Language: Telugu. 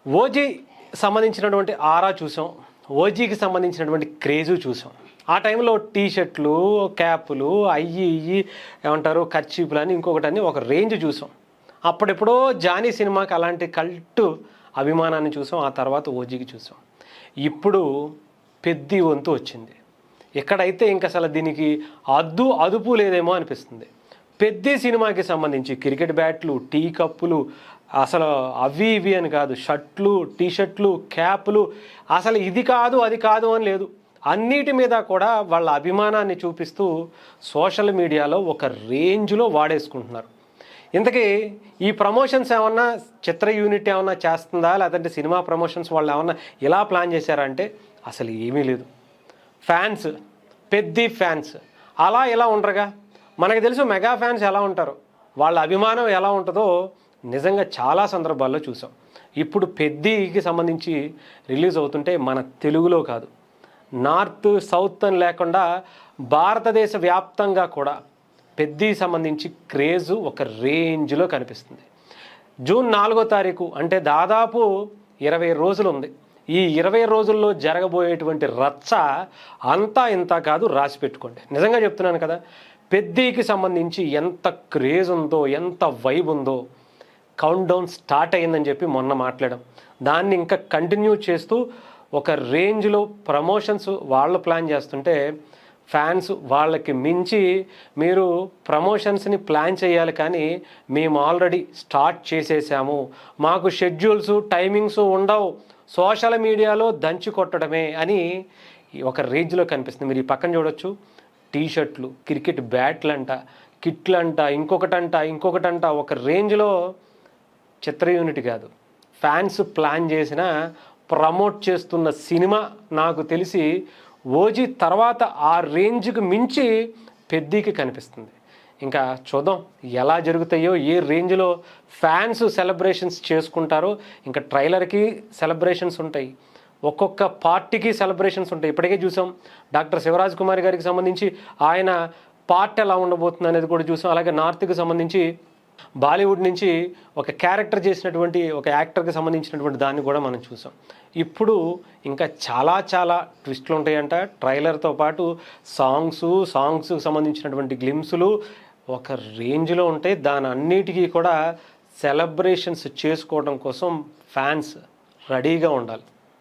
ఓజీ సంబంధించినటువంటి ఆరా చూసాం, ఓజీకి సంబంధించినటువంటి క్రేజు చూసాం. ఆ టైంలో టీషర్ట్లు, క్యాపులు, అయ్యి ఏమంటారు కర్చీపులు అని ఇంకొకటని ఒక రేంజ్ చూసాం. అప్పుడెప్పుడో జానీ సినిమాకి అలాంటి కల్ట్ అభిమానాన్ని చూసాం. ఆ తర్వాత ఓజీకి చూసాం. ఇప్పుడు పెద్ది వంతు వచ్చింది. ఎక్కడైతే ఇంక అసలు దీనికి అదుపు లేదేమో అనిపిస్తుంది. పెద్ది సినిమాకి సంబంధించి క్రికెట్ బ్యాట్లు, టీ కప్పులు, అసలు అవి ఇవి అని కాదు, షర్ట్లు, టీషర్ట్లు, క్యాపులు, అసలు ఇది కాదు అది కాదు అని లేదు. అన్నిటి మీద కూడా వాళ్ళ అభిమానాన్ని చూపిస్తూ సోషల్ మీడియాలో ఒక రేంజ్లో వాడేసుకుంటున్నారు. ఇంతకీ ఈ ప్రమోషన్స్ ఏమన్నా చిత్ర యూనిట్ ఏమన్నా చేస్తుందా, లేదంటే సినిమా ప్రమోషన్స్ వాళ్ళు ఏమన్నా ఇలా ప్లాన్ చేశారంటే అసలు ఏమీ లేదు. ఫ్యాన్స్, పెద్ది ఫ్యాన్స్ అలా ఇలా ఉండరుగా. మనకు తెలుసు మెగా ఫ్యాన్స్ ఎలా ఉంటారో, వాళ్ళ అభిమానం ఎలా ఉంటుందో నిజంగా చాలా సందర్భాల్లో చూసాం. ఇప్పుడు పెద్దికి సంబంధించి రిలీజ్ అవుతుంటే మన తెలుగులో కాదు, నార్త్ సౌత్ అని లేకుండా భారతదేశ వ్యాప్తంగా కూడా పెద్దికి సంబంధించి క్రేజు ఒక రేంజ్లో కనిపిస్తుంది. జూన్ 4వ తారీఖు అంటే దాదాపు 20 రోజులు ఉంది. ఈ 20 రోజుల్లో జరగబోయేటువంటి రచ్చ అంతా ఇంత కాదు, రాసి పెట్టుకోండి. నిజంగా చెప్తున్నాను కదా, పెద్దికి సంబంధించి ఎంత క్రేజ్ ఉందో, ఎంత వైబ్ ఉందో. కౌంట్ డౌన్ స్టార్ట్ అయ్యిందని చెప్పి మొన్న మాట్లాడాం. దాన్ని ఇంకా కంటిన్యూ చేస్తూ ఒక రేంజ్లో ప్రమోషన్స్ వాళ్ళు ప్లాన్ చేస్తుంటే ఫ్యాన్స్ వాళ్ళకి మించి మీరు ప్రమోషన్స్ని ప్లాన్ చేయాలి, కానీ మేము ఆల్రెడీ స్టార్ట్ చేసేసాము, మాకు షెడ్యూల్స్ టైమింగ్స్ ఉండవు, సోషల్ మీడియాలో దంచి కొట్టడమే అని ఒక రేంజ్లో కనిపిస్తుంది. మీరు ఈ పక్కన చూడొచ్చు, టీషర్ట్లు, క్రికెట్ బ్యాట్లంట, కిట్లంట, ఇంకొకటంట ఒక రేంజ్లో చిత్ర యూనిట్ కాదు, ఫ్యాన్స్ ప్లాన్ చేసిన ప్రమోట్ చేస్తున్న సినిమా నాకు తెలిసి ఓజీ తర్వాత ఆ రేంజ్కి మించి పెద్దికి కనిపిస్తుంది. ఇంకా చూద్దాం ఎలా జరుగుతాయో, ఏ రేంజ్లో ఫ్యాన్స్ సెలబ్రేషన్స్ చేసుకుంటారో. ఇంకా ట్రైలర్కి సెలబ్రేషన్స్ ఉంటాయి, ఒక్కొక్క పార్టీకి సెలబ్రేషన్స్ ఉంటాయి. ఇప్పటికే చూసాం డాక్టర్ శివరాజ్ కుమార్ గారికి సంబంధించి ఆయన పార్ట్ ఎలా ఉండబోతుంది అనేది కూడా చూసాం. అలాగే నార్త్కి సంబంధించి బాలీవుడ్ నుంచి ఒక క్యారెక్టర్ చేసినటువంటి ఒక యాక్టర్కి సంబంధించినటువంటి దాన్ని కూడా మనం చూసాం. ఇప్పుడు ఇంకా చాలా ట్విస్ట్లు ఉంటాయంట. ట్రైలర్తో పాటు సాంగ్స్కి సంబంధించినటువంటి గ్లిమ్స్లు ఒక రేంజ్లో ఉంటాయి. దాని అన్నిటికీ కూడా సెలబ్రేషన్స్ చేసుకోవడం కోసం ఫ్యాన్స్ రెడీగా ఉండాలి.